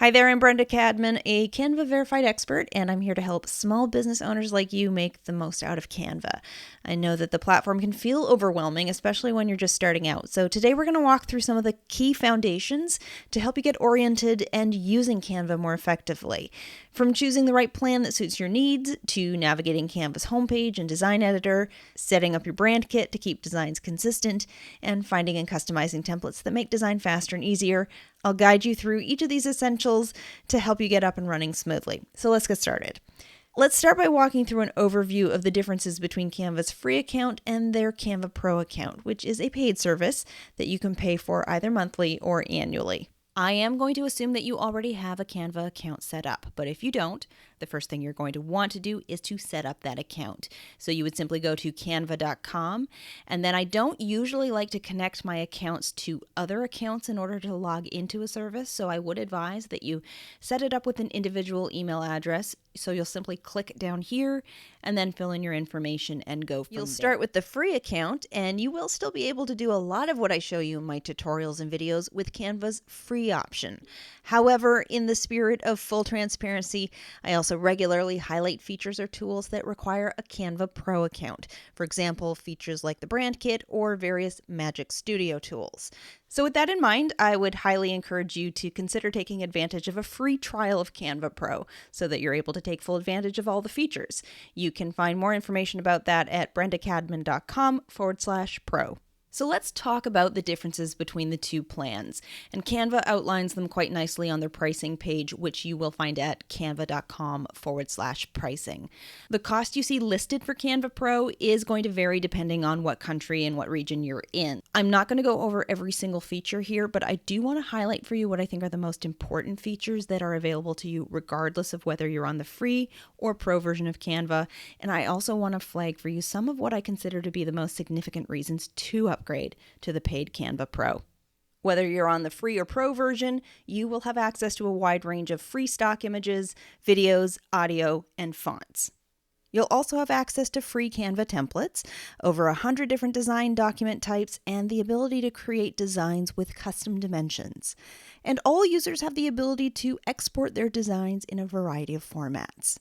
Hi there, I'm Brenda Cadman, a Canva Verified Expert, and I'm here to help small business owners like you make the most out of Canva. I know that the platform can feel overwhelming, especially when you're just starting out. So today we're going to walk through some of the key foundations to help you get oriented and using Canva more effectively. From choosing the right plan that suits your needs, to navigating Canva's homepage and design editor, setting up your brand kit to keep designs consistent, and finding and customizing templates that make design faster and easier, I'll guide you through each of these essentials to help you get up and running smoothly. So let's get started. Let's start by walking through an overview of the differences between Canva's free account and their Canva Pro account, which is a paid service that you can pay for either monthly or annually. I am going to assume that you already have a Canva account set up, but if you don't, the first thing you're going to want to do is to set up that account. So you would simply go to canva.com, and then I don't usually like to connect my accounts to other accounts in order to log into a service, so I would advise that you set it up with an individual email address. So you'll simply click down here and then fill in your information and go from there. You'll start with the free account, and you will still be able to do a lot of what I show you in my tutorials and videos with Canva's free option. However, in the spirit of full transparency, I also regularly highlight features or tools that require a Canva Pro account. For example, features like the brand kit or various Magic Studio tools. So with that in mind, I would highly encourage you to consider taking advantage of a free trial of Canva Pro so that you're able to take full advantage of all the features. You can find more information about that at brendacadman.com/pro. So let's talk about the differences between the two plans. And Canva outlines them quite nicely on their pricing page, which you will find at canva.com/pricing. The cost you see listed for Canva Pro is going to vary depending on what country and what region you're in. I'm not going to go over every single feature here, but I do want to highlight for you what I think are the most important features that are available to you regardless of whether you're on the free or pro version of Canva. And I also want to flag for you some of what I consider to be the most significant reasons to upgrade to the paid Canva Pro. Whether you're on the free or pro version, you will have access to a wide range of free stock images, videos, audio, and fonts. You'll also have access to free Canva templates, over 100 different design document types, and the ability to create designs with custom dimensions. And all users have the ability to export their designs in a variety of formats.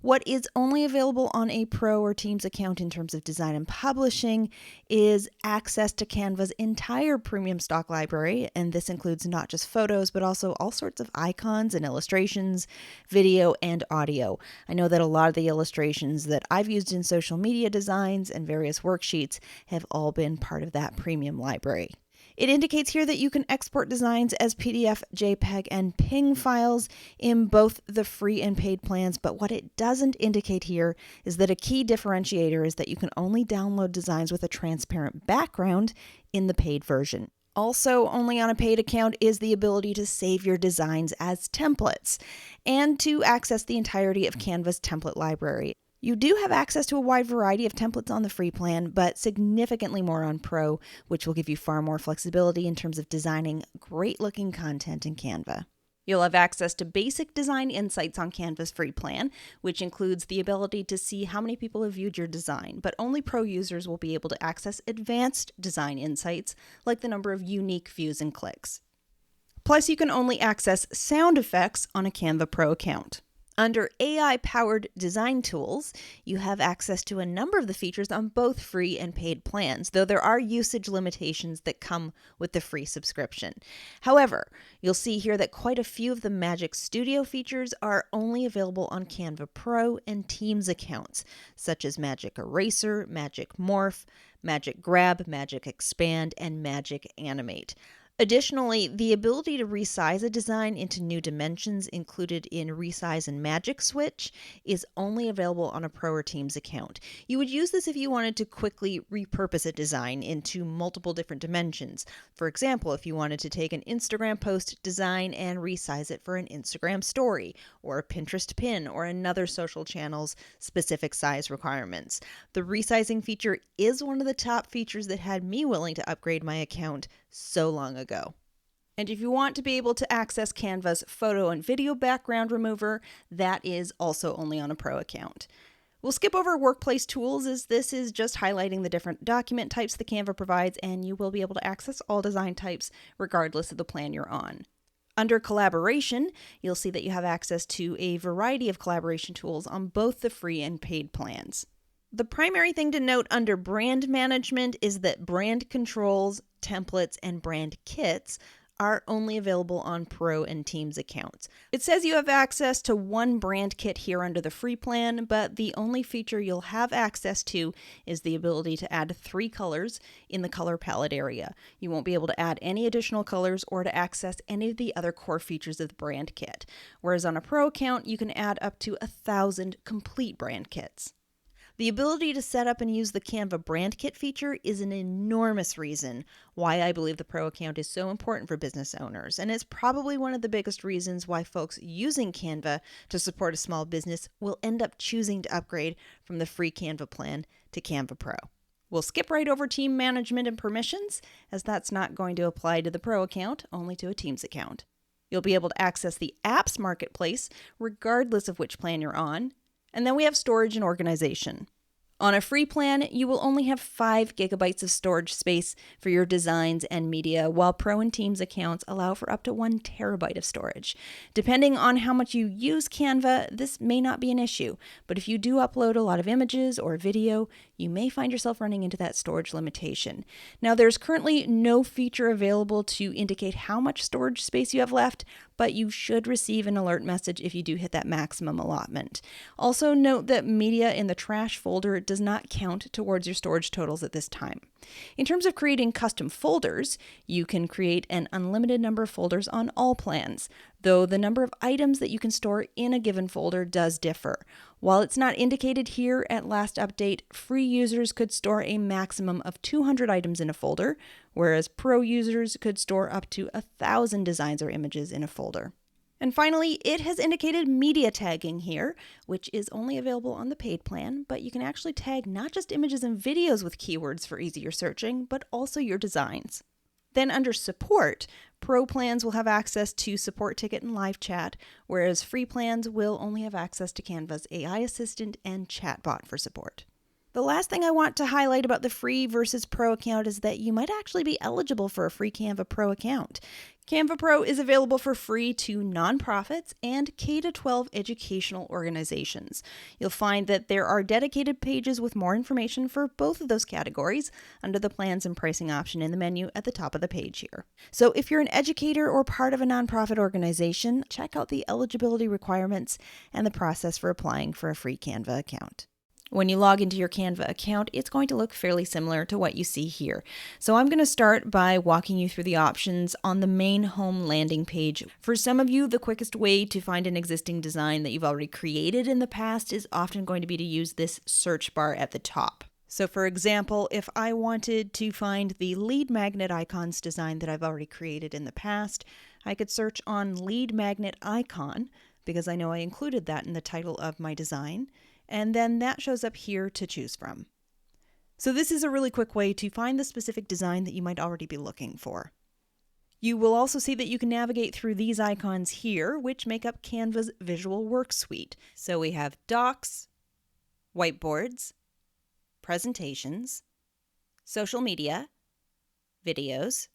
What is only available on a Pro or Teams account in terms of design and publishing is access to Canva's entire premium stock library, and this includes not just photos, but also all sorts of icons and illustrations, video, and audio. I know that a lot of the illustrations that I've used in social media designs and various worksheets have all been part of that premium library. It indicates here that you can export designs as PDF, JPEG, and PNG files in both the free and paid plans, but what it doesn't indicate here is that a key differentiator is that you can only download designs with a transparent background in the paid version. Also, only on a paid account is the ability to save your designs as templates and to access the entirety of Canva's template library. You do have access to a wide variety of templates on the free plan, but significantly more on Pro, which will give you far more flexibility in terms of designing great-looking content in Canva. You'll have access to basic design insights on Canva's free plan, which includes the ability to see how many people have viewed your design, but only Pro users will be able to access advanced design insights, like the number of unique views and clicks. Plus, you can only access sound effects on a Canva Pro account. Under AI-powered design tools, you have access to a number of the features on both free and paid plans, though there are usage limitations that come with the free subscription. However, you'll see here that quite a few of the Magic Studio features are only available on Canva Pro and Teams accounts, such as Magic Eraser, Magic Morph, Magic Grab, Magic Expand, and Magic Animate. Additionally, the ability to resize a design into new dimensions included in Resize and Magic Switch is only available on a Pro or Teams account. You would use this if you wanted to quickly repurpose a design into multiple different dimensions. For example, if you wanted to take an Instagram post design and resize it for an Instagram story, or a Pinterest pin, or another social channel's specific size requirements. The resizing feature is one of the top features that had me willing to upgrade my account so long ago. And if you want to be able to access Canva's photo and video background remover, that is also only on a Pro account. We'll skip over workplace tools as this is just highlighting the different document types that Canva provides, and you will be able to access all design types regardless of the plan you're on. Under collaboration, you'll see that you have access to a variety of collaboration tools on both the free and paid plans. The primary thing to note under brand management is that brand controls, templates, and brand kits are only available on Pro and Teams accounts. It says you have access to one brand kit here under the free plan, but the only feature you'll have access to is the ability to add 3 colors in the color palette area. You won't be able to add any additional colors or to access any of the other core features of the brand kit. Whereas on a Pro account, you can add up to 1,000 complete brand kits. The ability to set up and use the Canva brand kit feature is an enormous reason why I believe the Pro account is so important for business owners, and it's probably one of the biggest reasons why folks using Canva to support a small business will end up choosing to upgrade from the free Canva plan to Canva Pro. We'll skip right over team management and permissions, as that's not going to apply to the Pro account, only to a Teams account. You'll be able to access the apps marketplace regardless of which plan you're on. And then we have storage and organization. On a free plan, you will only have 5 gigabytes of storage space for your designs and media, while Pro and Teams accounts allow for up to 1 terabyte of storage. Depending on how much you use Canva, this may not be an issue, but if you do upload a lot of images or video, you may find yourself running into that storage limitation. Now, there's currently no feature available to indicate how much storage space you have left, but you should receive an alert message if you do hit that maximum allotment. Also note that media in the trash folder does not count towards your storage totals at this time. In terms of creating custom folders, you can create an unlimited number of folders on all plans, though the number of items that you can store in a given folder does differ. While it's not indicated here at last update, free users could store a maximum of 200 items in a folder, whereas Pro users could store up to 1,000 designs or images in a folder. And finally, it has indicated media tagging here, which is only available on the paid plan, but you can actually tag not just images and videos with keywords for easier searching, but also your designs. Then under support, Pro plans will have access to support ticket and live chat, whereas free plans will only have access to Canva's AI assistant and chatbot for support. The last thing I want to highlight about the free versus Pro account is that you might actually be eligible for a free Canva Pro account. Canva Pro is available for free to nonprofits and K-12 educational organizations. You'll find that there are dedicated pages with more information for both of those categories under the plans and pricing option in the menu at the top of the page here. So if you're an educator or part of a nonprofit organization, check out the eligibility requirements and the process for applying for a free Canva account. When you log into your Canva account, it's going to look fairly similar to what you see here. So I'm going to start by walking you through the options on the main home landing page. For some of you, the quickest way to find an existing design that you've already created in the past is often going to be to use this search bar at the top. So for example, if I wanted to find the lead magnet icons design that I've already created in the past, I could search on lead magnet icon because I know I included that in the title of my design. And then that shows up here to choose from. So this is a really quick way to find the specific design that you might already be looking for. You will also see that you can navigate through these icons here, which make up Canva's visual work suite. So we have docs, whiteboards, presentations, social media, videos,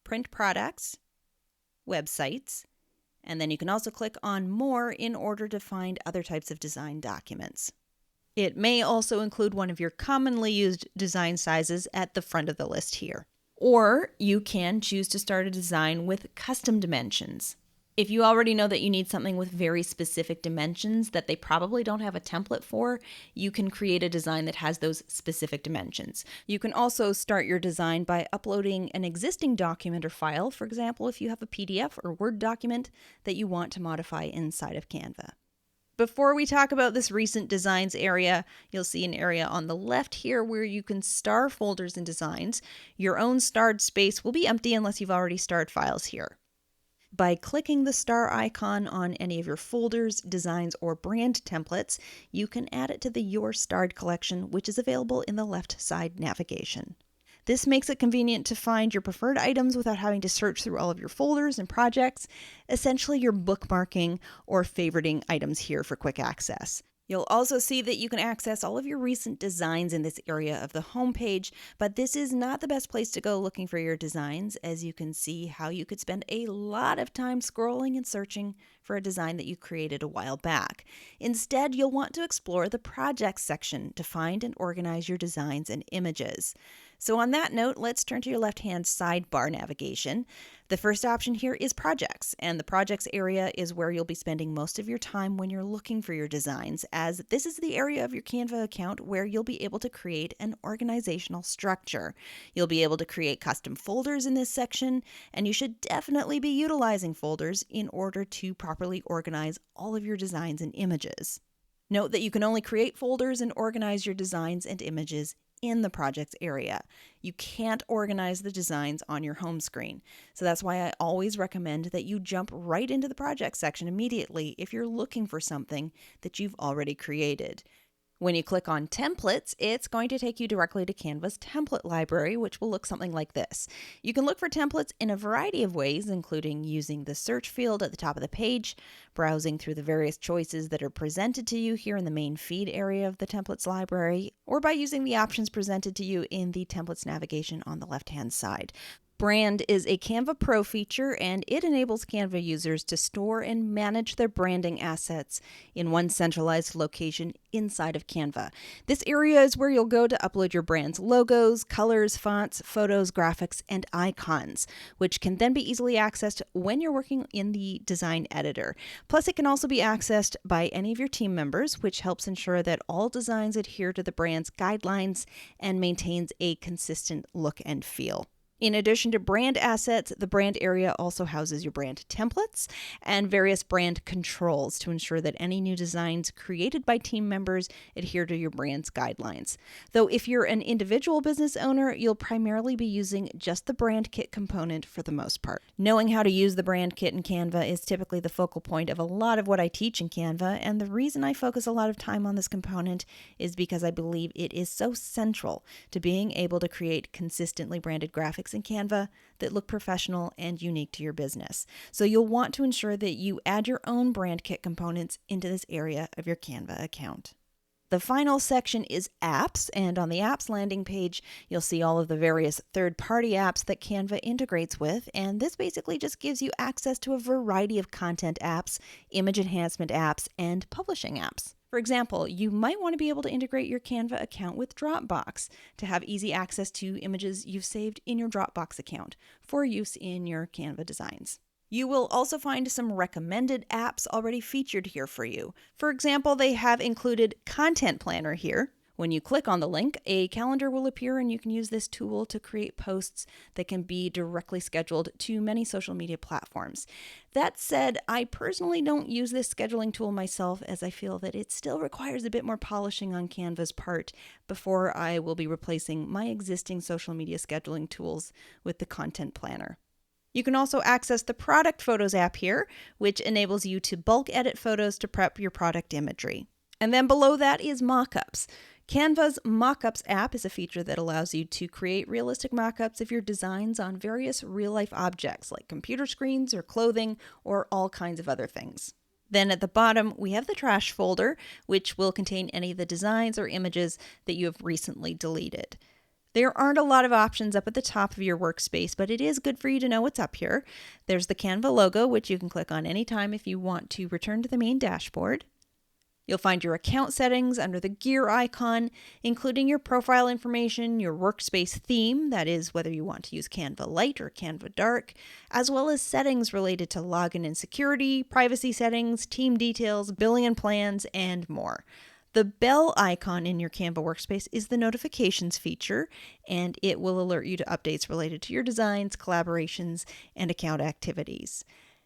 print products, websites, and then you can also click on More in order to find other types of design documents. It may also include one of your commonly used design sizes at the front of the list here. Or you can choose to start a design with custom dimensions. If you already know that you need something with very specific dimensions that they probably don't have a template for, you can create a design that has those specific dimensions. You can also start your design by uploading an existing document or file, for example, if you have a PDF or Word document that you want to modify inside of Canva. Before we talk about this recent designs area, you'll see an area on the left here where you can star folders and designs. Your own starred space will be empty unless you've already starred files here. By clicking the star icon on any of your folders, designs, or brand templates, you can add it to the Your Starred collection, which is available in the left side navigation. This makes it convenient to find your preferred items without having to search through all of your folders and projects. Essentially, you're bookmarking or favoriting items here for quick access. You'll also see that you can access all of your recent designs in this area of the homepage, but this is not the best place to go looking for your designs, as you can see how you could spend a lot of time scrolling and searching for a design that you created a while back. Instead, you'll want to explore the projects section to find and organize your designs and images. So on that note, let's turn to your left-hand sidebar navigation. The first option here is projects, and the projects area is where you'll be spending most of your time when you're looking for your designs, as this is the area of your Canva account where you'll be able to create an organizational structure. You'll be able to create custom folders in this section, and you should definitely be utilizing folders in order to properly organize all of your designs and images. Note that you can only create folders and organize your designs and images in the projects area. You can't organize the designs on your home screen. So that's why I always recommend that you jump right into the projects section immediately if you're looking for something that you've already created. When you click on templates, it's going to take you directly to Canva's template library, which will look something like this. You can look for templates in a variety of ways, including using the search field at the top of the page, browsing through the various choices that are presented to you here in the main feed area of the templates library, or by using the options presented to you in the templates navigation on the left-hand side. Brand is a Canva Pro feature, and it enables Canva users to store and manage their branding assets in one centralized location inside of Canva. This area is where you'll go to upload your brand's logos, colors, fonts, photos, graphics, and icons, which can then be easily accessed when you're working in the design editor. Plus, it can also be accessed by any of your team members, which helps ensure that all designs adhere to the brand's guidelines and maintains a consistent look and feel. In addition to brand assets, the brand area also houses your brand templates and various brand controls to ensure that any new designs created by team members adhere to your brand's guidelines. Though if you're an individual business owner, you'll primarily be using just the brand kit component for the most part. Knowing how to use the brand kit in Canva is typically the focal point of a lot of what I teach in Canva, and the reason I focus a lot of time on this component is because I believe it is so central to being able to create consistently branded graphics in Canva that look professional and unique to your business. So you'll want to ensure that you add your own brand kit components into this area of your Canva account. The final section is apps, and on the apps landing page, you'll see all of the various third-party apps that Canva integrates with, and this basically just gives you access to a variety of content apps, image enhancement apps, and publishing apps. For example, you might want to be able to integrate your Canva account with Dropbox to have easy access to images you've saved in your Dropbox account for use in your Canva designs. You will also find some recommended apps already featured here for you. For example, they have included Content Planner here. When you click on the link, a calendar will appear and you can use this tool to create posts that can be directly scheduled to many social media platforms. That said, I personally don't use this scheduling tool myself, as I feel that it still requires a bit more polishing on Canva's part before I will be replacing my existing social media scheduling tools with the Content Planner. You can also access the Product Photos app here, which enables you to bulk edit photos to prep your product imagery. And then below that is mockups. Canva's Mockups app is a feature that allows you to create realistic mockups of your designs on various real-life objects like computer screens or clothing or all kinds of other things. Then at the bottom, we have the trash folder, which will contain any of the designs or images that you have recently deleted. There aren't a lot of options up at the top of your workspace, but it is good for you to know what's up here. There's the Canva logo, which you can click on anytime if you want to return to the main dashboard. You'll find your account settings under the gear icon, including your profile information, your workspace theme, that is whether you want to use Canva Light or Canva Dark, as well as settings related to login and security, privacy settings, team details, billing and plans, and more. The bell icon in your Canva workspace is the notifications feature, and it will alert you to updates related to your designs, collaborations, and account activities.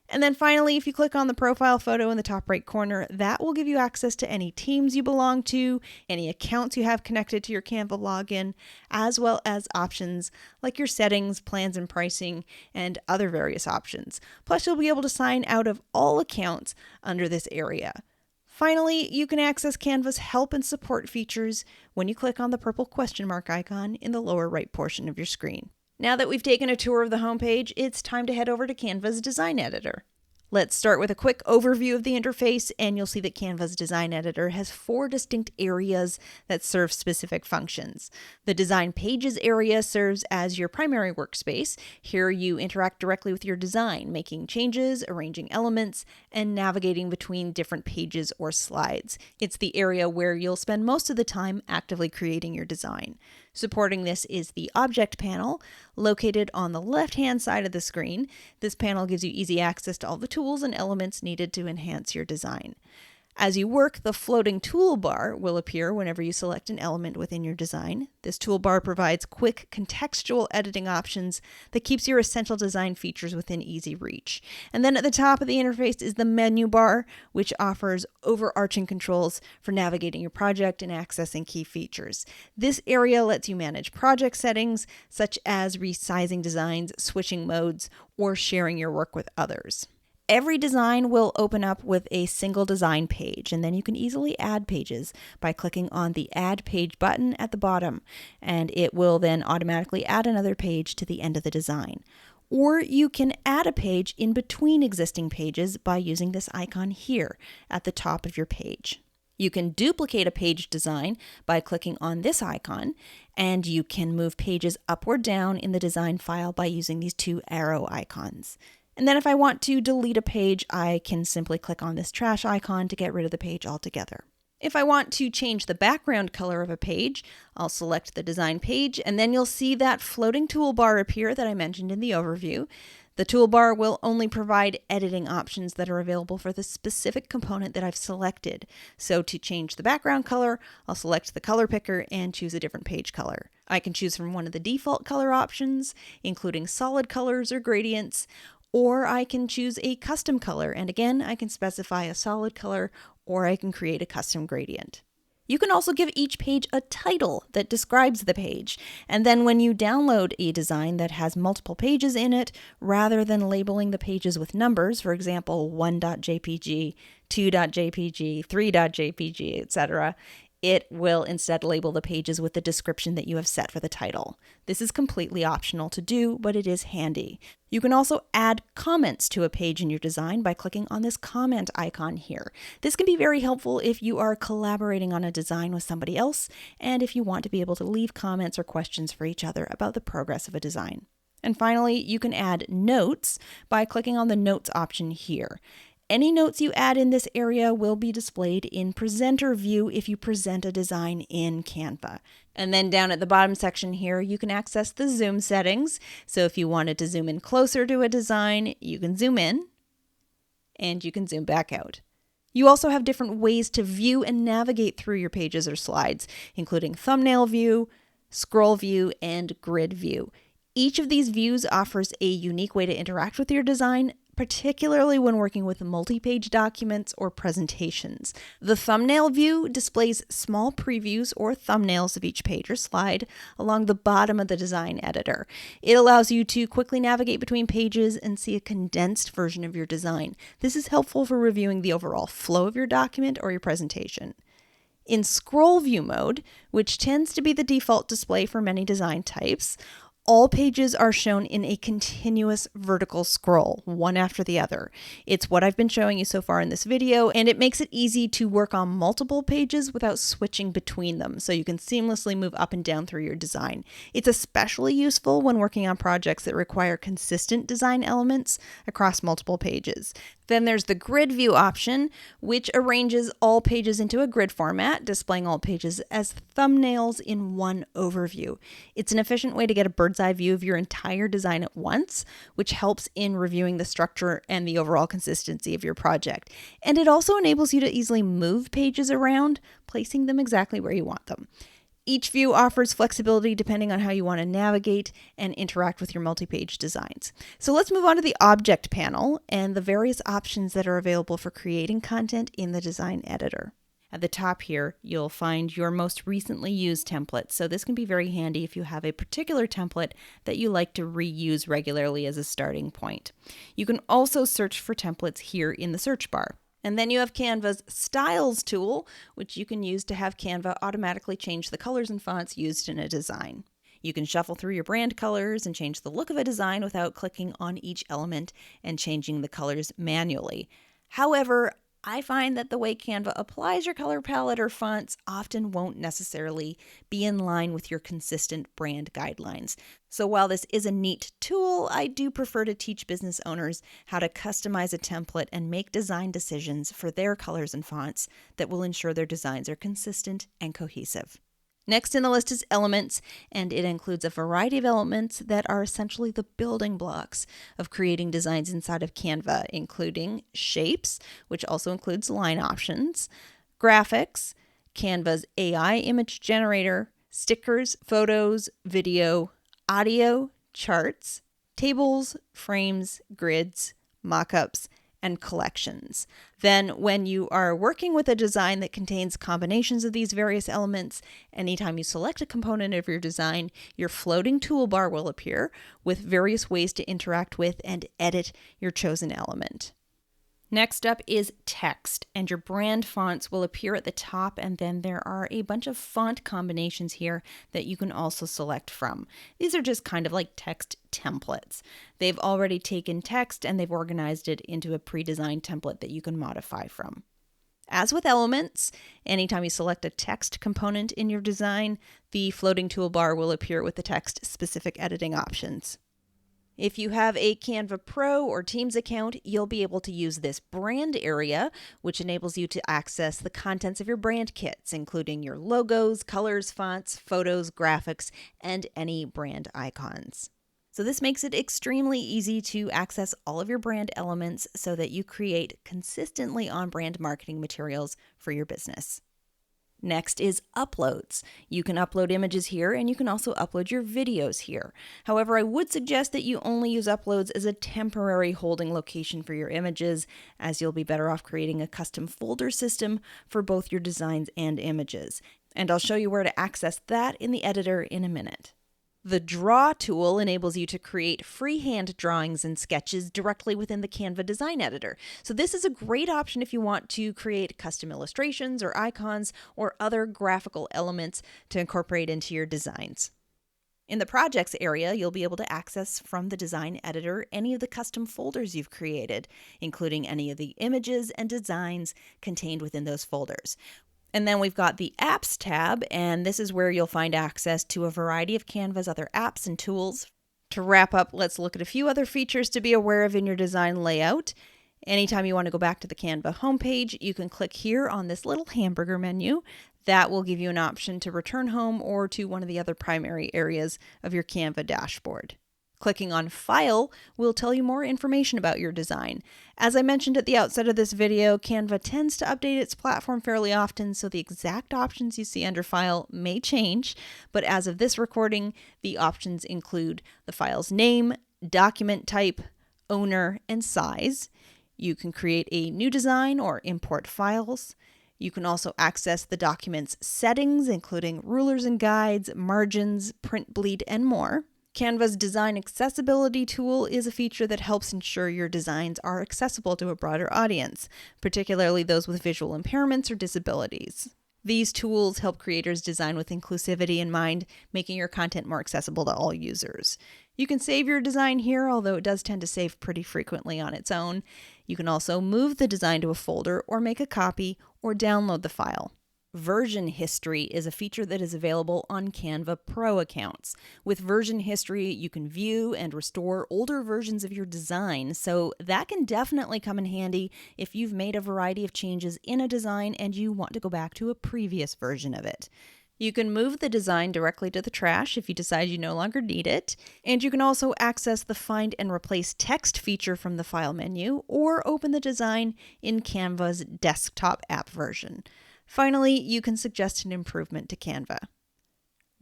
And then finally, if you click on the profile photo in the top right corner, that will give you access to any teams you belong to, any accounts you have connected to your Canva login, as well as options like your settings, plans and pricing, and other various options. Plus, you'll be able to sign out of all accounts under this area. Finally, you can access Canva's help and support features when you click on the purple question mark icon in the lower right portion of your screen. Now that we've taken a tour of the homepage, it's time to head over to Canva's design editor. Let's start with a quick overview of the interface, and you'll see that Canva's design editor has 4 distinct areas that serve specific functions. The design pages area serves as your primary workspace. Here you interact directly with your design, making changes, arranging elements, and navigating between different pages or slides. It's the area where you'll spend most of the time actively creating your design. Supporting this is the Object panel, located on the left-hand side of the screen. This panel gives you easy access to all the tools and elements needed to enhance your design. As you work, the floating toolbar will appear whenever you select an element within your design. This toolbar provides quick contextual editing options that keeps your essential design features within easy reach. And then at the top of the interface is the menu bar, which offers overarching controls for navigating your project and accessing key features. This area lets you manage project settings, such as resizing designs, switching modes, or sharing your work with others. Every design will open up with a single design page, and then you can easily add pages by clicking on the Add Page button at the bottom, and it will then automatically add another page to the end of the design. Or you can add a page in between existing pages by using this icon here at the top of your page. You can duplicate a page design by clicking on this icon, and you can move pages up or down in the design file by using these 2 arrow icons. And then if I want to delete a page, I can simply click on this trash icon to get rid of the page altogether. If I want to change the background color of a page, I'll select the design page, and then you'll see that floating toolbar appear that I mentioned in the overview. The toolbar will only provide editing options that are available for the specific component that I've selected. So to change the background color, I'll select the color picker and choose a different page color. I can choose from one of the default color options, including solid colors or gradients, or I can choose a custom color, and again, I can specify a solid color, or I can create a custom gradient. You can also give each page a title that describes the page, and then when you download a design that has multiple pages in it, rather than labeling the pages with numbers, for example, 1.jpg, 2.jpg, 3.jpg, etc., it will instead label the pages with the description that you have set for the title. This is completely optional to do, but it is handy. You can also add comments to a page in your design by clicking on this comment icon here. This can be very helpful if you are collaborating on a design with somebody else, and if you want to be able to leave comments or questions for each other about the progress of a design. And finally, you can add notes by clicking on the notes option here. Any notes you add in this area will be displayed in presenter view if you present a design in Canva. And then down at the bottom section here, you can access the zoom settings. So if you wanted to zoom in closer to a design, you can zoom in and you can zoom back out. You also have different ways to view and navigate through your pages or slides, including thumbnail view, scroll view, and grid view. Each of these views offers a unique way to interact with your design, particularly when working with multi-page documents or presentations. The thumbnail view displays small previews or thumbnails of each page or slide along the bottom of the design editor. It allows you to quickly navigate between pages and see a condensed version of your design. This is helpful for reviewing the overall flow of your document or your presentation. In scroll view mode, which tends to be the default display for many design types, all pages are shown in a continuous vertical scroll, one after the other. It's what I've been showing you so far in this video, and it makes it easy to work on multiple pages without switching between them, so you can seamlessly move up and down through your design. It's especially useful when working on projects that require consistent design elements across multiple pages. Then there's the grid view option, which arranges all pages into a grid format, displaying all pages as thumbnails in one overview. It's an efficient way to get a bird's eye view of your entire design at once, which helps in reviewing the structure and the overall consistency of your project. And it also enables you to easily move pages around, placing them exactly where you want them. Each view offers flexibility depending on how you want to navigate and interact with your multi-page designs. So let's move on to the Object panel and the various options that are available for creating content in the design editor. At the top here, you'll find your most recently used template. So this can be very handy if you have a particular template that you like to reuse regularly as a starting point. You can also search for templates here in the search bar. And then you have Canva's Styles tool, which you can use to have Canva automatically change the colors and fonts used in a design. You can shuffle through your brand colors and change the look of a design without clicking on each element and changing the colors manually. However, I find that the way Canva applies your color palette or fonts often won't necessarily be in line with your consistent brand guidelines. So while this is a neat tool, I do prefer to teach business owners how to customize a template and make design decisions for their colors and fonts that will ensure their designs are consistent and cohesive. Next in the list is elements, and it includes a variety of elements that are essentially the building blocks of creating designs inside of Canva, including shapes, which also includes line options, graphics, Canva's AI image generator, stickers, photos, video, audio, charts, tables, frames, grids, mockups, and collections. Then when you are working with a design that contains combinations of these various elements, anytime you select a component of your design, your floating toolbar will appear with various ways to interact with and edit your chosen element. Next up is text, and your brand fonts will appear at the top, and then there are a bunch of font combinations here that you can also select from. These are just kind of like text templates. They've already taken text and they've organized it into a pre-designed template that you can modify from. As with elements, anytime you select a text component in your design, the floating toolbar will appear with the text-specific editing options. If you have a Canva Pro or Teams account, you'll be able to use this brand area, which enables you to access the contents of your brand kits, including your logos, colors, fonts, photos, graphics, and any brand icons. So this makes it extremely easy to access all of your brand elements so that you create consistently on-brand marketing materials for your business. Next is uploads. You can upload images here, and you can also upload your videos here. However, I would suggest that you only use uploads as a temporary holding location for your images, as you'll be better off creating a custom folder system for both your designs and images. And I'll show you where to access that in the editor in a minute. The Draw tool enables you to create freehand drawings and sketches directly within the Canva design editor. So this is a great option if you want to create custom illustrations or icons or other graphical elements to incorporate into your designs. In the projects area, you'll be able to access from the design editor any of the custom folders you've created, including any of the images and designs contained within those folders. And then we've got the Apps tab, and this is where you'll find access to a variety of Canva's other apps and tools. To wrap up, let's look at a few other features to be aware of in your design layout. Anytime you want to go back to the Canva homepage, you can click here on this little hamburger menu. That will give you an option to return home or to one of the other primary areas of your Canva dashboard. Clicking on File will tell you more information about your design. As I mentioned at the outset of this video, Canva tends to update its platform fairly often, so the exact options you see under File may change, but as of this recording, the options include the file's name, document type, owner, and size. You can create a new design or import files. You can also access the document's settings, including rulers and guides, margins, print bleed, and more. Canva's Design Accessibility tool is a feature that helps ensure your designs are accessible to a broader audience, particularly those with visual impairments or disabilities. These tools help creators design with inclusivity in mind, making your content more accessible to all users. You can save your design here, although it does tend to save pretty frequently on its own. You can also move the design to a folder or make a copy or download the file. Version history is a feature that is available on Canva Pro accounts. With version history, you can view and restore older versions of your design, so that can definitely come in handy if you've made a variety of changes in a design and you want to go back to a previous version of it. You can move the design directly to the trash if you decide you no longer need it, and you can also access the Find and Replace Text feature from the File menu or open the design in Canva's desktop app version. Finally, you can suggest an improvement to Canva.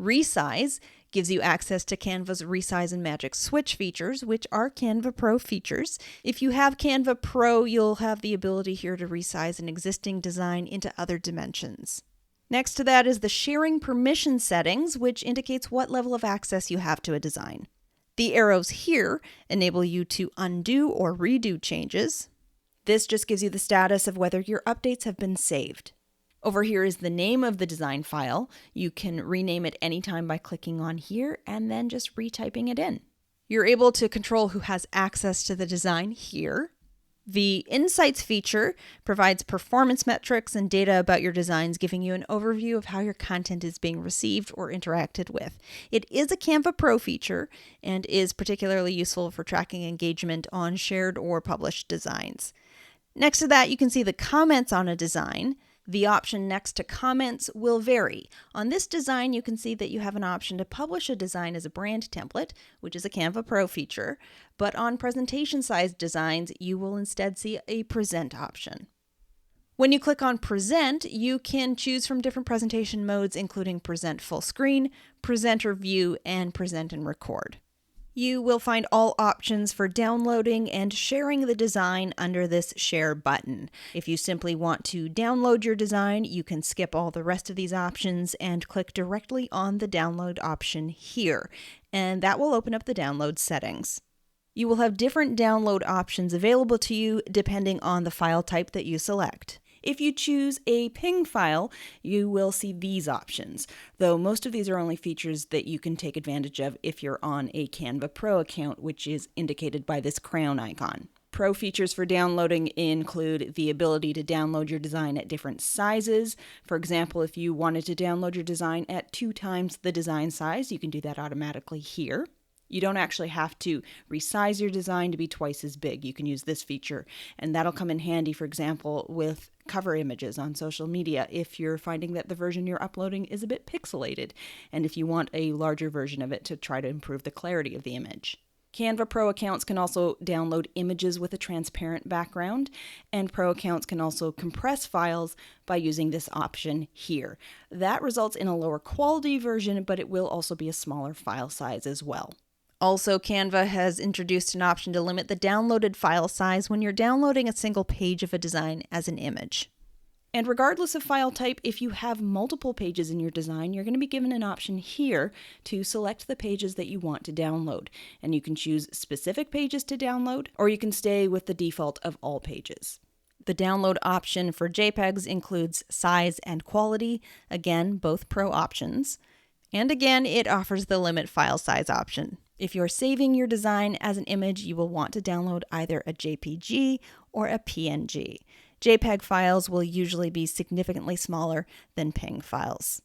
Resize gives you access to Canva's Resize and Magic Switch features, which are Canva Pro features. If you have Canva Pro, you'll have the ability here to resize an existing design into other dimensions. Next to that is the Sharing Permission settings, which indicates what level of access you have to a design. The arrows here enable you to undo or redo changes. This just gives you the status of whether your updates have been saved. Over here is the name of the design file. You can rename it anytime by clicking on here and then just retyping it in. You're able to control who has access to the design here. The Insights feature provides performance metrics and data about your designs, giving you an overview of how your content is being received or interacted with. It is a Canva Pro feature and is particularly useful for tracking engagement on shared or published designs. Next to that, you can see the comments on a design. The option next to comments will vary. On this design, you can see that you have an option to publish a design as a brand template, which is a Canva Pro feature, but on presentation-sized designs, you will instead see a present option. When you click on present, you can choose from different presentation modes, including present full screen, presenter view, and present and record. You will find all options for downloading and sharing the design under this share button. If you simply want to download your design, you can skip all the rest of these options and click directly on the download option here, and that will open up the download settings. You will have different download options available to you depending on the file type that you select. If you choose a PNG file, you will see these options, though most of these are only features that you can take advantage of if you're on a Canva Pro account, which is indicated by this crown icon. Pro features for downloading include the ability to download your design at different sizes. For example, if you wanted to download your design at 2 times the design size, you can do that automatically here. You don't actually have to resize your design to be twice as big. You can use this feature, and that'll come in handy, for example, with cover images on social media if you're finding that the version you're uploading is a bit pixelated, and if you want a larger version of it to try to improve the clarity of the image. Canva Pro accounts can also download images with a transparent background, and Pro accounts can also compress files by using this option here. That results in a lower quality version, but it will also be a smaller file size as well. Also, Canva has introduced an option to limit the downloaded file size when you're downloading a single page of a design as an image. And regardless of file type, if you have multiple pages in your design, you're going to be given an option here to select the pages that you want to download. And you can choose specific pages to download, or you can stay with the default of all pages. The download option for JPEGs includes size and quality, again, both Pro options. And again, it offers the limit file size option. If you're saving your design as an image, you will want to download either a JPG or a PNG. JPEG files will usually be significantly smaller than PNG files.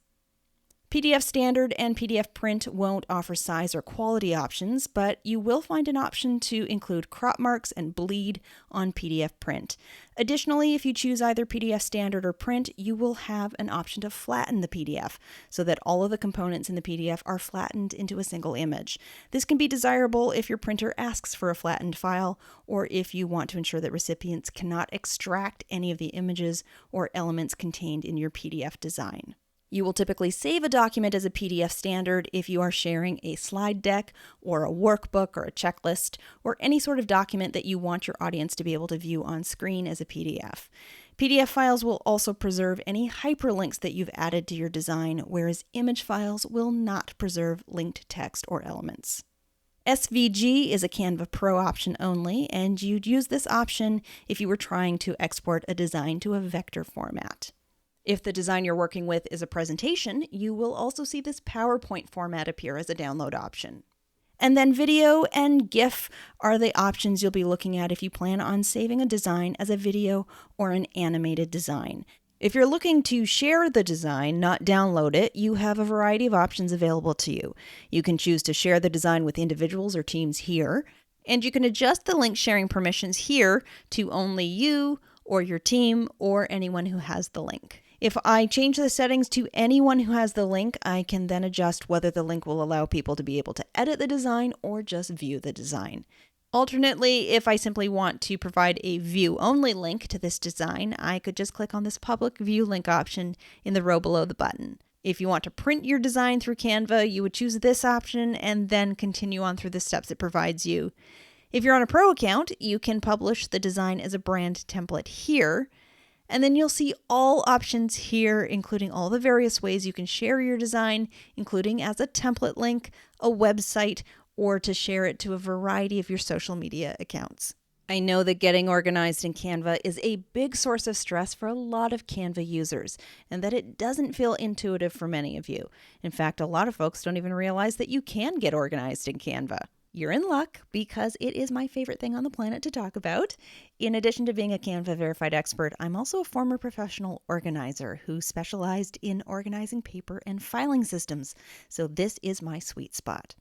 PDF Standard and PDF Print won't offer size or quality options, but you will find an option to include crop marks and bleed on PDF Print. Additionally, if you choose either PDF Standard or Print, you will have an option to flatten the PDF so that all of the components in the PDF are flattened into a single image. This can be desirable if your printer asks for a flattened file, or if you want to ensure that recipients cannot extract any of the images or elements contained in your PDF design. You will typically save a document as a PDF standard if you are sharing a slide deck or a workbook or a checklist or any sort of document that you want your audience to be able to view on screen as a PDF. PDF files will also preserve any hyperlinks that you've added to your design, whereas image files will not preserve linked text or elements. SVG is a Canva Pro option only, and you'd use this option if you were trying to export a design to a vector format. If the design you're working with is a presentation, you will also see this PowerPoint format appear as a download option. And then video and GIF are the options you'll be looking at if you plan on saving a design as a video or an animated design. If you're looking to share the design, not download it, you have a variety of options available to you. You can choose to share the design with individuals or teams here, and you can adjust the link sharing permissions here to only you or your team or anyone who has the link. If I change the settings to anyone who has the link, I can then adjust whether the link will allow people to be able to edit the design or just view the design. Alternately, if I simply want to provide a view-only link to this design, I could just click on this public view link option in the row below the button. If you want to print your design through Canva, you would choose this option and then continue on through the steps it provides you. If you're on a Pro account, you can publish the design as a brand template here. And then you'll see all options here, including all the various ways you can share your design, including as a template link, a website, or to share it to a variety of your social media accounts. I know that getting organized in Canva is a big source of stress for a lot of Canva users, and that it doesn't feel intuitive for many of you. In fact, a lot of folks don't even realize that you can get organized in Canva. You're in luck because it is my favorite thing on the planet to talk about. In addition to being a Canva Verified Expert, I'm also a former professional organizer who specialized in organizing paper and filing systems, so this is my sweet spot.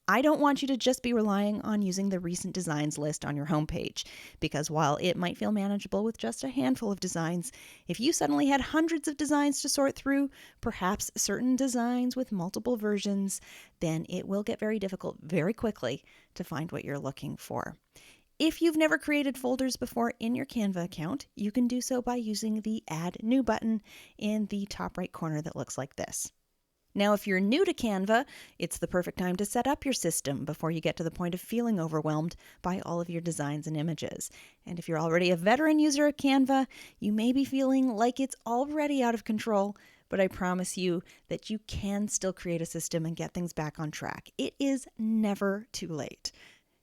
I don't want you to just be relying on using the recent designs list on your homepage, because while it might feel manageable with just a handful of designs, if you suddenly had hundreds of designs to sort through, perhaps certain designs with multiple versions, then it will get very difficult very quickly to find what you're looking for. If you've never created folders before in your Canva account, you can do so by using the Add New button in the top right corner that looks like this. Now, if you're new to Canva, it's the perfect time to set up your system before you get to the point of feeling overwhelmed by all of your designs and images. And if you're already a veteran user of Canva, you may be feeling like it's already out of control, but I promise you that you can still create a system and get things back on track. It is never too late.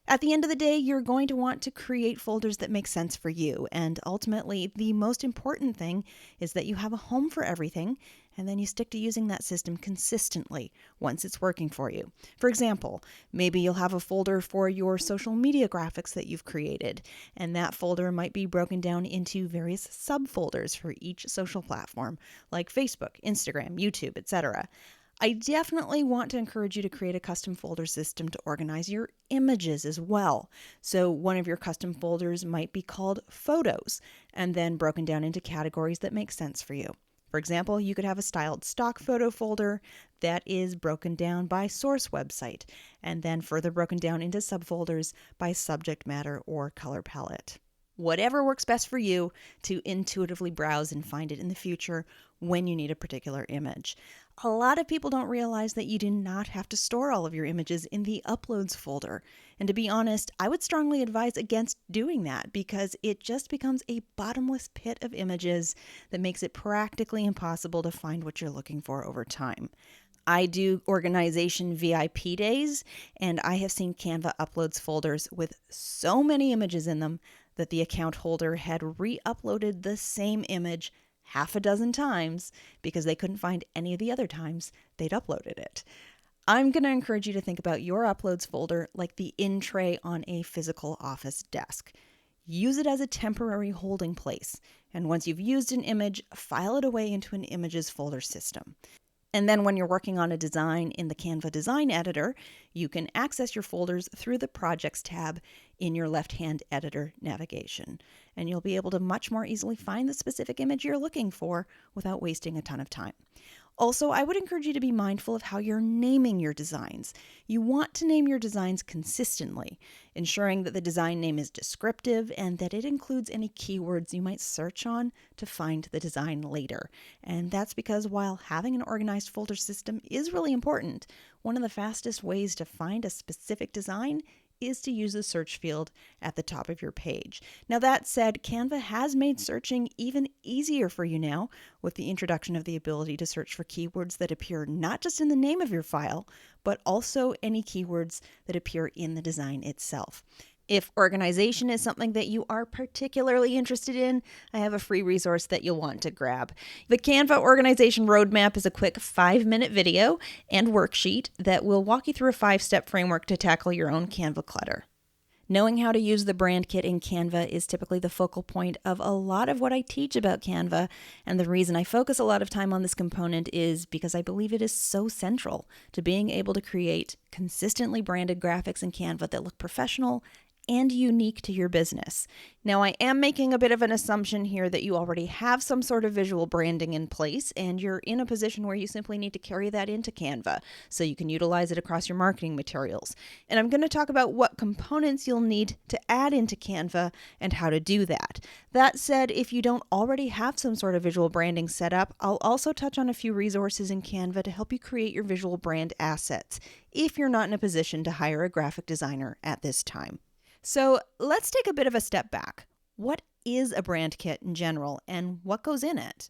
At the end of the day, you're going to want to create folders that make sense for you. And ultimately, the most important thing is that you have a home for everything, and then you stick to using that system consistently once it's working for you. For example, maybe you'll have a folder for your social media graphics that you've created, and that folder might be broken down into various subfolders for each social platform, like Facebook, Instagram, YouTube, etc. I definitely want to encourage you to create a custom folder system to organize your images as well. So one of your custom folders might be called Photos, and then broken down into categories that make sense for you. For example, you could have a styled stock photo folder that is broken down by source website, and then further broken down into subfolders by subject matter or color palette. Whatever works best for you to intuitively browse and find it in the future when you need a particular image. A lot of people don't realize that you do not have to store all of your images in the Uploads folder. And to be honest, I would strongly advise against doing that because it just becomes a bottomless pit of images that makes it practically impossible to find what you're looking for over time. I do organization VIP days, and I have seen Canva Uploads folders with so many images in them that the account holder had re-uploaded the same image half a dozen times because they couldn't find any of the other times they'd uploaded it. I'm going to encourage you to think about your Uploads folder like the in tray on a physical office desk. Use it as a temporary holding place, and once you've used an image, file it away into an images folder system. And then when you're working on a design in the Canva Design Editor, you can access your folders through the Projects tab in your left-hand editor navigation. And you'll be able to much more easily find the specific image you're looking for without wasting a ton of time. Also, I would encourage you to be mindful of how you're naming your designs. You want to name your designs consistently, ensuring that the design name is descriptive and that it includes any keywords you might search on to find the design later. And that's because while having an organized folder system is really important, one of the fastest ways to find a specific design is to use the search field at the top of your page. Now that said, Canva has made searching even easier for you now with the introduction of the ability to search for keywords that appear not just in the name of your file, but also any keywords that appear in the design itself. If organization is something that you are particularly interested in, I have a free resource that you'll want to grab. The Canva Organization Roadmap is a quick 5-minute video and worksheet that will walk you through a 5-step framework to tackle your own Canva clutter. Knowing how to use the brand kit in Canva is typically the focal point of a lot of what I teach about Canva, and the reason I focus a lot of time on this component is because I believe it is so central to being able to create consistently branded graphics in Canva that look professional and unique to your business. Now, I am making a bit of an assumption here that you already have some sort of visual branding in place and you're in a position where you simply need to carry that into Canva so you can utilize it across your marketing materials. And I'm going to talk about what components you'll need to add into Canva and how to do that. That said, if you don't already have some sort of visual branding set up, I'll also touch on a few resources in Canva to help you create your visual brand assets if you're not in a position to hire a graphic designer at this time. So let's take a bit of a step back. What is a brand kit in general and what goes in it?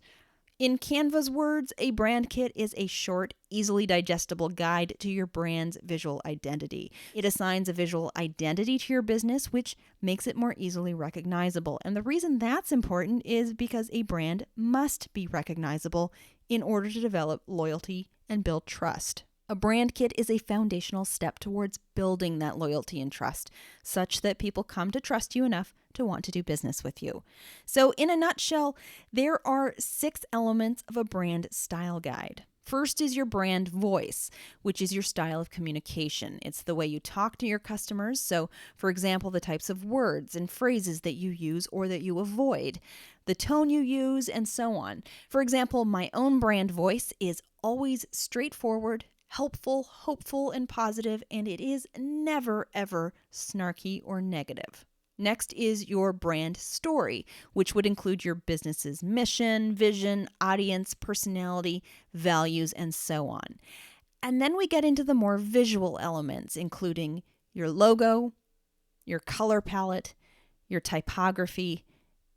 In Canva's words, a brand kit is a short, easily digestible guide to your brand's visual identity. It assigns a visual identity to your business, which makes it more easily recognizable. And the reason that's important is because a brand must be recognizable in order to develop loyalty and build trust. A brand kit is a foundational step towards building that loyalty and trust, such that people come to trust you enough to want to do business with you. So, in a nutshell, there are 6 elements of a brand style guide. First is your brand voice, which is your style of communication. It's the way you talk to your customers. So, for example, the types of words and phrases that you use or that you avoid, the tone you use, and so on. For example, my own brand voice is always straightforward, helpful, hopeful, and positive, and it is never, ever snarky or negative. Next is your brand story, which would include your business's mission, vision, audience, personality, values, and so on. And then we get into the more visual elements, including your logo, your color palette, your typography,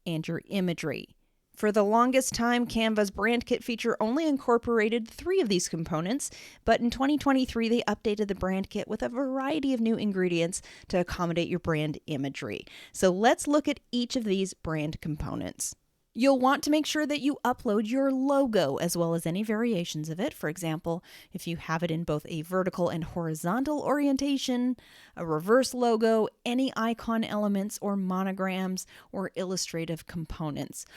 and your imagery. For the longest time, Canva's brand kit feature only incorporated 3 of these components, but in 2023, they updated the brand kit with a variety of new ingredients to accommodate your brand imagery. So let's look at each of these brand components. You'll want to make sure that you upload your logo as well as any variations of it. For example, if you have it in both a vertical and horizontal orientation, a reverse logo, any icon elements or monograms or illustrative components.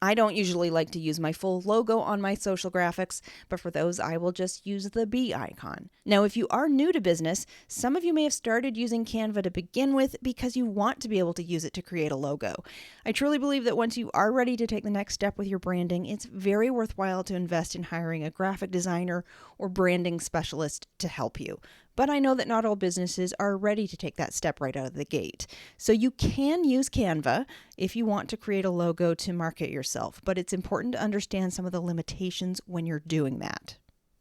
I don't usually like to use my full logo on my social graphics, but for those I will just use the B icon. Now, if you are new to business, some of you may have started using Canva to begin with because you want to be able to use it to create a logo. I truly believe that once you are ready to take the next step with your branding, it's very worthwhile to invest in hiring a graphic designer or branding specialist to help you. But I know that not all businesses are ready to take that step right out of the gate. So you can use Canva if you want to create a logo to market yourself, but it's important to understand some of the limitations when you're doing that.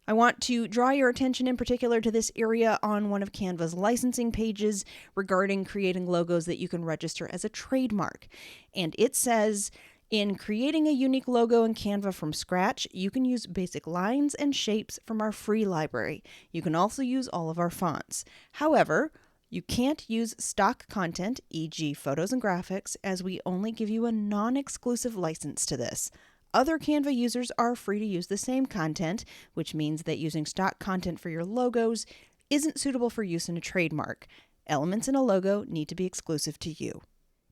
I want to draw your attention in particular to this area on one of Canva's licensing pages regarding creating logos that you can register as a trademark. And it says, in creating a unique logo in Canva from scratch, you can use basic lines and shapes from our free library. You can also use all of our fonts. However, you can't use stock content, e.g. photos and graphics, as we only give you a non-exclusive license to this. Other Canva users are free to use the same content, which means that using stock content for your logos isn't suitable for use in a trademark. Elements in a logo need to be exclusive to you.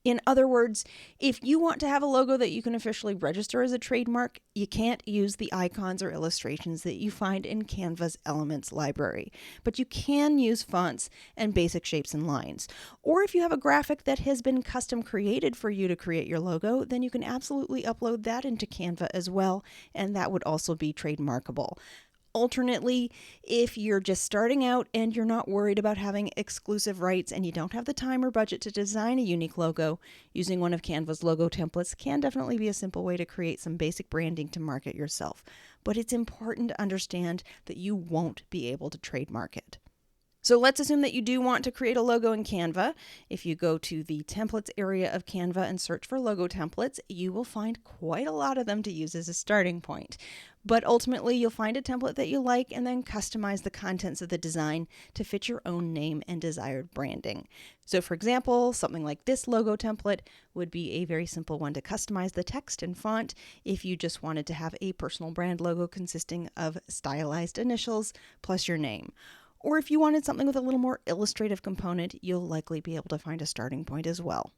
In other words, if you want to have a logo that you can officially register as a trademark, you can't use the icons or illustrations that you find in Canva's Elements library, but you can use fonts and basic shapes and lines. Or if you have a graphic that has been custom created for you to create your logo, then you can absolutely upload that into Canva as well, and that would also be trademarkable. Alternately, if you're just starting out and you're not worried about having exclusive rights and you don't have the time or budget to design a unique logo, using one of Canva's logo templates can definitely be a simple way to create some basic branding to market yourself. But it's important to understand that you won't be able to trademark it. So let's assume that you do want to create a logo in Canva. If you go to the templates area of Canva and search for logo templates, you will find quite a lot of them to use as a starting point. But ultimately, you'll find a template that you like and then customize the contents of the design to fit your own name and desired branding. So for example, something like this logo template would be a very simple one to customize the text and font if you just wanted to have a personal brand logo consisting of stylized initials plus your name. Or if you wanted something with a little more illustrative component, you'll likely be able to find a starting point as well.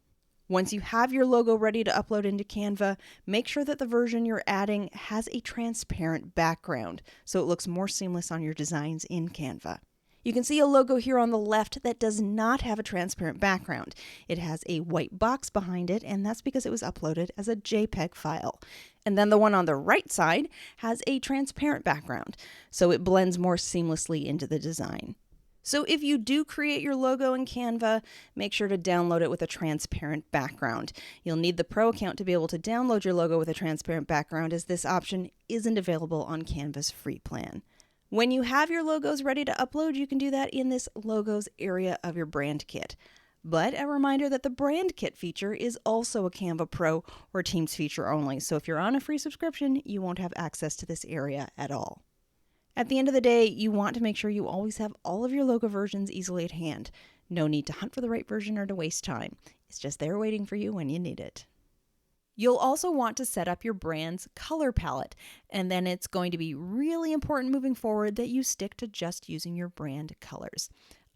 Once you have your logo ready to upload into Canva, make sure that the version you're adding has a transparent background so it looks more seamless on your designs in Canva. You can see a logo here on the left that does not have a transparent background. It has a white box behind it, and that's because it was uploaded as a JPEG file. And then the one on the right side has a transparent background, so it blends more seamlessly into the design. So if you do create your logo in Canva, make sure to download it with a transparent background. You'll need the Pro account to be able to download your logo with a transparent background, as this option isn't available on Canva's free plan. When you have your logos ready to upload, you can do that in this logos area of your brand kit. But a reminder that the brand kit feature is also a Canva Pro or Teams feature only. So if you're on a free subscription, you won't have access to this area at all. At the end of the day, you want to make sure you always have all of your logo versions easily at hand. No need to hunt for the right version or to waste time. It's just there waiting for you when you need it. You'll also want to set up your brand's color palette, and then it's going to be really important moving forward that you stick to just using your brand colors.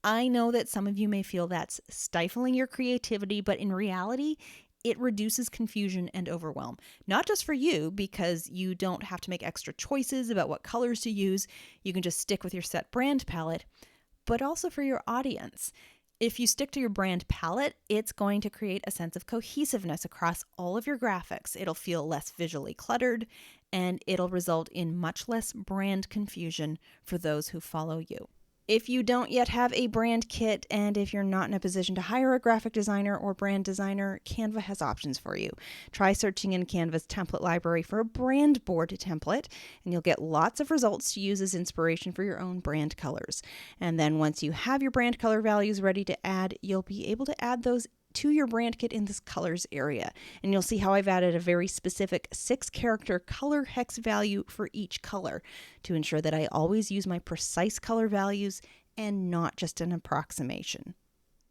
I know that some of you may feel that's stifling your creativity, but in reality, it reduces confusion and overwhelm. Not just for you, because you don't have to make extra choices about what colors to use. You can just stick with your set brand palette, but also for your audience. If you stick to your brand palette, it's going to create a sense of cohesiveness across all of your graphics. It'll feel less visually cluttered, and it'll result in much less brand confusion for those who follow you. If you don't yet have a brand kit, and if you're not in a position to hire a graphic designer or brand designer, Canva has options for you. Try searching in Canva's template library for a brand board template, and you'll get lots of results to use as inspiration for your own brand colors. And then once you have your brand color values ready to add, you'll be able to add those to your brand kit in this colors area. And you'll see how I've added a very specific 6-character color hex value for each color to ensure that I always use my precise color values and not just an approximation.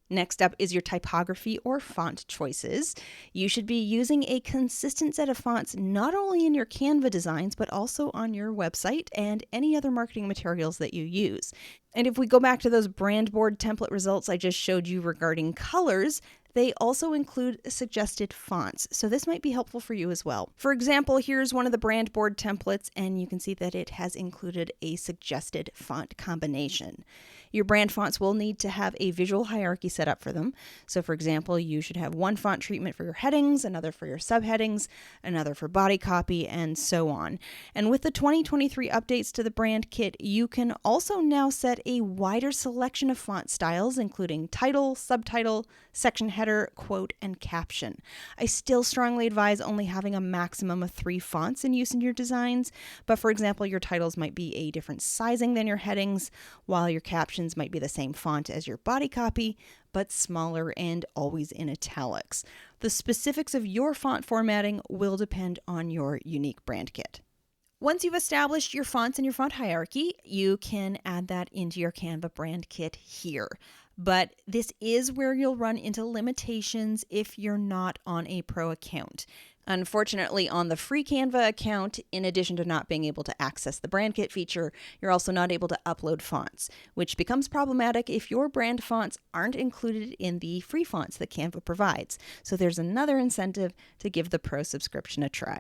Next up is your typography or font choices. You should be using a consistent set of fonts not only in your Canva designs, but also on your website and any other marketing materials that you use. And if we go back to those brand board template results I just showed you regarding colors, they also include suggested fonts, so this might be helpful for you as well. For example, here's one of the brand board templates, and you can see that it has included a suggested font combination. Your brand fonts will need to have a visual hierarchy set up for them. So for example, you should have one font treatment for your headings, another for your subheadings, another for body copy, and so on. And with the 2023 updates to the brand kit, you can also now set a wider selection of font styles, including title, subtitle, section header, quote, and caption. I still strongly advise only having a maximum of 3 fonts in use in your designs, but for example, your titles might be a different sizing than your headings, while your captions might be the same font as your body copy, but smaller and always in italics. The specifics of your font formatting will depend on your unique brand kit. Once you've established your fonts and your font hierarchy, you can add that into your Canva brand kit here. But this is where you'll run into limitations if you're not on a pro account. Unfortunately, on the free Canva account, in addition to not being able to access the brand kit feature, you're also not able to upload fonts, which becomes problematic if your brand fonts aren't included in the free fonts that Canva provides. So there's another incentive to give the pro subscription a try.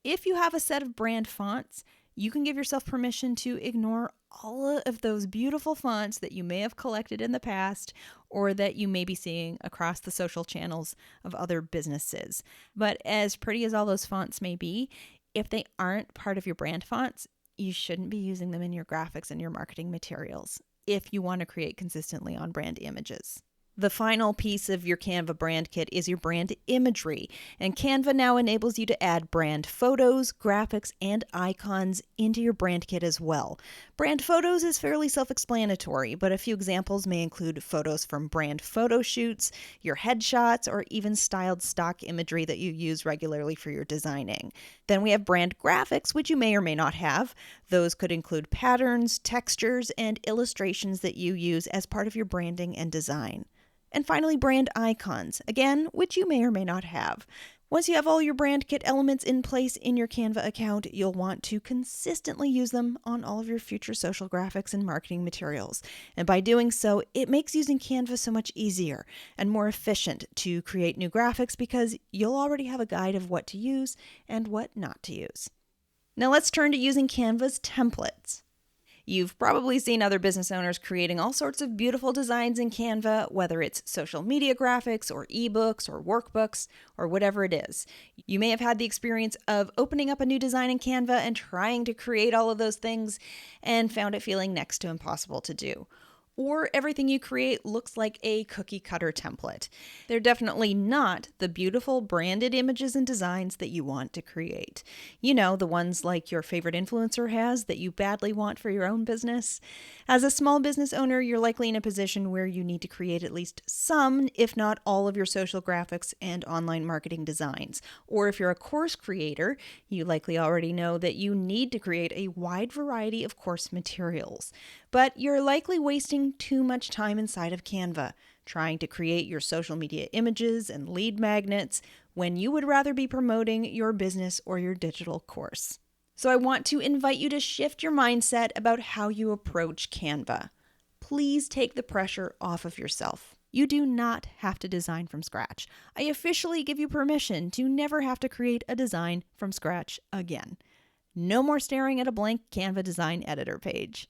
If you have a set of brand fonts, you can give yourself permission to ignore all of those beautiful fonts that you may have collected in the past or that you may be seeing across the social channels of other businesses. But as pretty as all those fonts may be, if they aren't part of your brand fonts, you shouldn't be using them in your graphics and your marketing materials if you want to create consistently on brand images. The final piece of your Canva brand kit is your brand imagery, and Canva now enables you to add brand photos, graphics, and icons into your brand kit as well. Brand photos is fairly self-explanatory, but a few examples may include photos from brand photo shoots, your headshots, or even styled stock imagery that you use regularly for your designing. Then we have brand graphics, which you may or may not have. Those could include patterns, textures, and illustrations that you use as part of your branding and design. And finally, brand icons, again, which you may or may not have. Once you have all your brand kit elements in place in your Canva account, you'll want to consistently use them on all of your future social graphics and marketing materials. And by doing so, it makes using Canva so much easier and more efficient to create new graphics because you'll already have a guide of what to use and what not to use. Now let's turn to using Canva's templates. You've probably seen other business owners creating all sorts of beautiful designs in Canva, whether it's social media graphics or ebooks or workbooks or whatever it is. You may have had the experience of opening up a new design in Canva and trying to create all of those things and found it feeling next to impossible to do. or everything you create looks like a cookie cutter template. They're definitely not the beautiful branded images and designs that you want to create. You know, the ones like your favorite influencer has that you badly want for your own business. As a small business owner, you're likely in a position where you need to create at least some, if not all, of your social graphics and online marketing designs. Or if you're a course creator, you likely already know that you need to create a wide variety of course materials. But you're likely wasting too much time inside of Canva, trying to create your social media images and lead magnets when you would rather be promoting your business or your digital course. So I want to invite you to shift your mindset about how you approach Canva. Please take the pressure off of yourself. You do not have to design from scratch. I officially give you permission to never have to create a design from scratch again. No more staring at a blank Canva design editor page.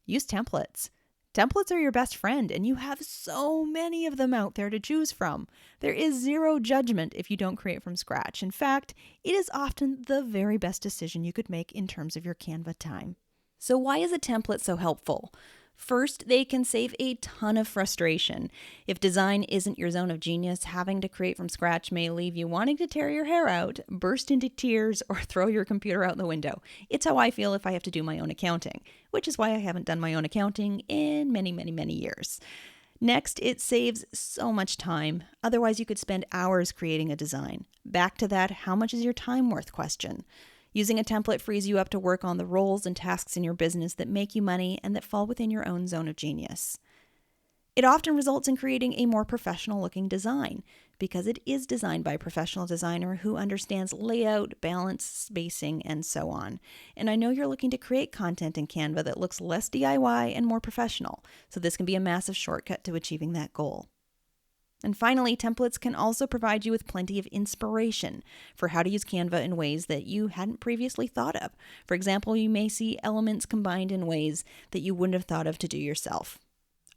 Use templates. Templates are your best friend, and you have so many of them out there to choose from. There is zero judgment if you don't create from scratch. In fact, it is often the very best decision you could make in terms of your Canva time. So why is a template so helpful? First, they can save a ton of frustration. If design isn't your zone of genius, having to create from scratch may leave you wanting to tear your hair out, burst into tears, or throw your computer out the window. It's how I feel if I have to do my own accounting, which is why I haven't done my own accounting in many years. Next, it saves so much time. Otherwise, you could spend hours creating a design. Back to that, how much is your time worth question. Using a template frees you up to work on the roles and tasks in your business that make you money and that fall within your own zone of genius. It often results in creating a more professional-looking design because it is designed by a professional designer who understands layout, balance, spacing, and so on. And I know you're looking to create content in Canva that looks less DIY and more professional, so this can be a massive shortcut to achieving that goal. And finally, templates can also provide you with plenty of inspiration for how to use Canva in ways that you hadn't previously thought of. For example, you may see elements combined in ways that you wouldn't have thought of to do yourself.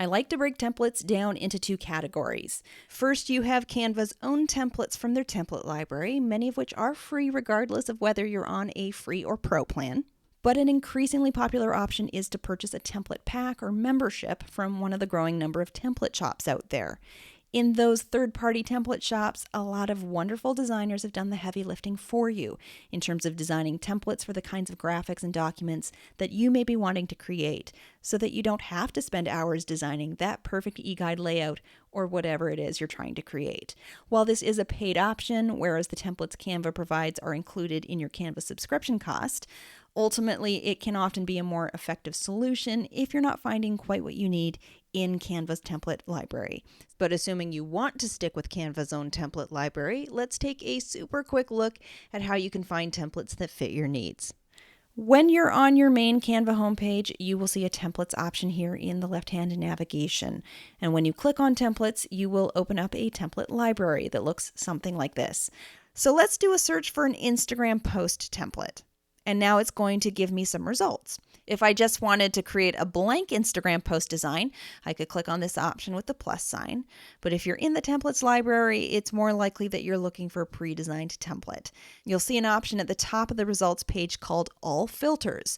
I like to break templates down into two categories. First, you have Canva's own templates from their template library, many of which are free regardless of whether you're on a free or pro plan. But an increasingly popular option is to purchase a template pack or membership from one of the growing number of template shops out there. In those third-party template shops, a lot of wonderful designers have done the heavy lifting for you in terms of designing templates for the kinds of graphics and documents that you may be wanting to create, so that you don't have to spend hours designing that perfect e-guide layout or whatever it is you're trying to create. While this is a paid option, whereas the templates Canva provides are included in your Canva subscription cost, ultimately it can often be a more effective solution if you're not finding quite what you need in Canva's template library. But assuming you want to stick with Canva's own template library, let's take a super quick look at how you can find templates that fit your needs. When you're on your main Canva homepage, you will see a templates option here in the left-hand navigation. And when you click on templates, you will open up a template library that looks something like this. So let's do a search for an Instagram post template. And now it's going to give me some results. If I just wanted to create a blank Instagram post design, I could click on this option with the plus sign. But if you're in the templates library, it's more likely that you're looking for a pre-designed template. You'll see an option at the top of the results page called All Filters.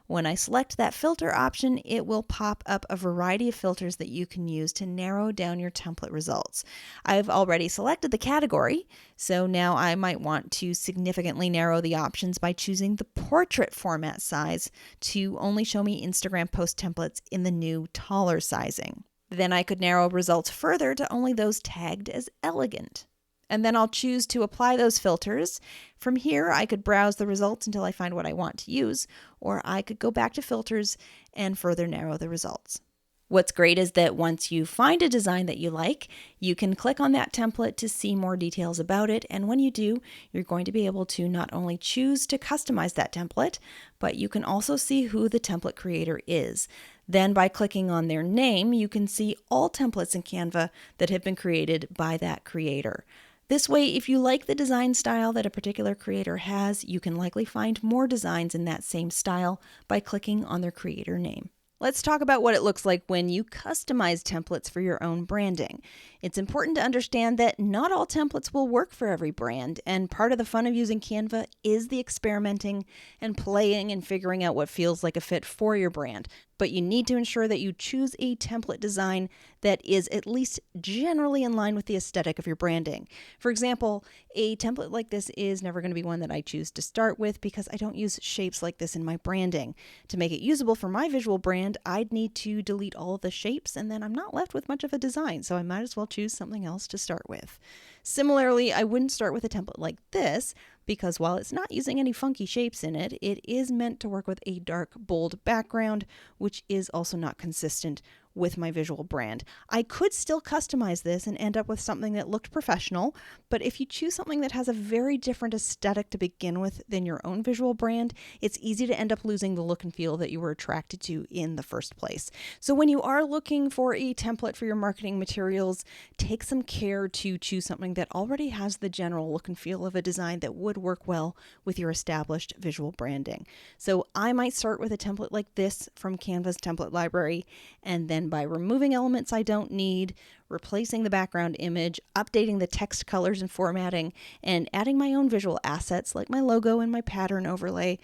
When I select that filter option, it will pop up a variety of filters that you can use to narrow down your template results. I've already selected the category, so now I might want to significantly narrow the options by choosing the portrait format size to only show me Instagram post templates in the new taller sizing. Then I could narrow results further to only those tagged as elegant. And then I'll choose to apply those filters. From here, I could browse the results until I find what I want to use, or I could go back to filters and further narrow the results. What's great is that once you find a design that you like, you can click on that template to see more details about it. And when you do, you're going to be able to not only choose to customize that template, but you can also see who the template creator is. Then by clicking on their name, you can see all templates in Canva that have been created by that creator. This way, if you like the design style that a particular creator has, you can likely find more designs in that same style by clicking on their creator name. Let's talk about what it looks like when you customize templates for your own branding. It's important to understand that not all templates will work for every brand, and part of the fun of using Canva is the experimenting and playing and figuring out what feels like a fit for your brand. But you need to ensure that you choose a template design that is at least generally in line with the aesthetic of your branding. For example, a template like this is never going to be one that I choose to start with because I don't use shapes like this in my branding. To make it usable for my visual brand, I'd need to delete all of the shapes and then I'm not left with much of a design, so I might as well choose something else to start with. Similarly, I wouldn't start with a template like this because while it's not using any funky shapes in it, it is meant to work with a dark, bold background, which is also not consistent with my visual brand. I could still customize this and end up with something that looked professional, but if you choose something that has a very different aesthetic to begin with than your own visual brand, it's easy to end up losing the look and feel that you were attracted to in the first place. So when you are looking for a template for your marketing materials, take some care to choose something that already has the general look and feel of a design that would work well with your established visual branding. So I might start with a template like this from Canva's template library, and then by removing elements I don't need, replacing the background image, updating the text colors and formatting, and adding my own visual assets like my logo and my pattern overlay,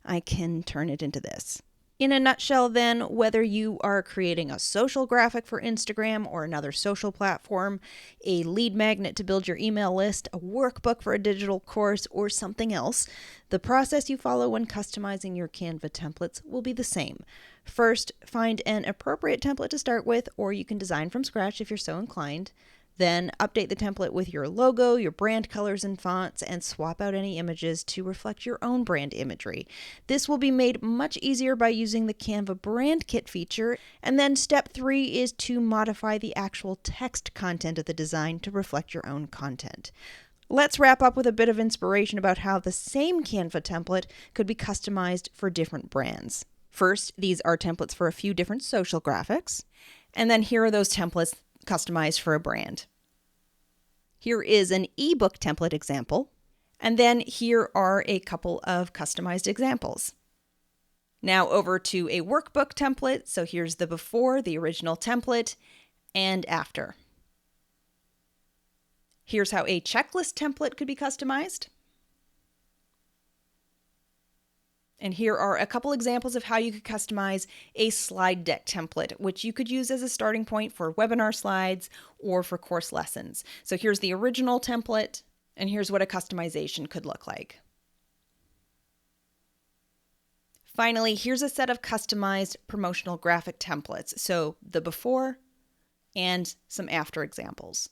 I can turn it into this. In a nutshell then, whether you are creating a social graphic for Instagram or another social platform, a lead magnet to build your email list, a workbook for a digital course, or something else, the process you follow when customizing your Canva templates will be the same. First, find an appropriate template to start with, or you can design from scratch if you're so inclined. Then update the template with your logo, your brand colors and fonts, and swap out any images to reflect your own brand imagery. This will be made much easier by using the Canva Brand Kit feature. And then step 3 is to modify the actual text content of the design to reflect your own content. Let's wrap up with a bit of inspiration about how the same Canva template could be customized for different brands. First, these are templates for a few different social graphics. And then here are those templates customized for a brand. Here is an ebook template example, and then here are a couple of customized examples. Now over to a workbook template. So here's the before, the original template, and after. Here's how a checklist template could be customized. And here are a couple examples of how you could customize a slide deck template, which you could use as a starting point for webinar slides or for course lessons. So here's the original template, and here's what a customization could look like. Finally, here's a set of customized promotional graphic templates. So the before and some after examples.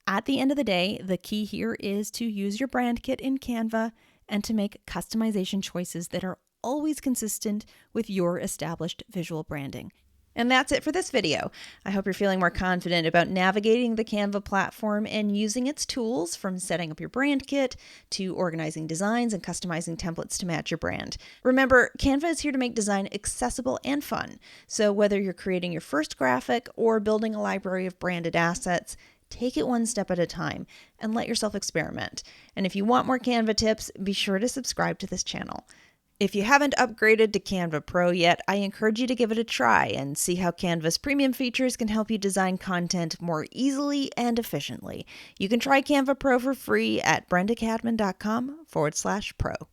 At the end of the day, the key here is to use your brand kit in Canva and to make customization choices that are always consistent with your established visual branding. And that's it for this video. I hope you're feeling more confident about navigating the Canva platform and using its tools, from setting up your brand kit to organizing designs and customizing templates to match your brand. Remember, Canva is here to make design accessible and fun. So whether you're creating your first graphic or building a library of branded assets, take it one step at a time and let yourself experiment. And if you want more Canva tips, be sure to subscribe to this channel. If you haven't upgraded to Canva Pro yet, I encourage you to give it a try and see how Canva's premium features can help you design content more easily and efficiently. You can try Canva Pro for free at brendacadman.com/pro.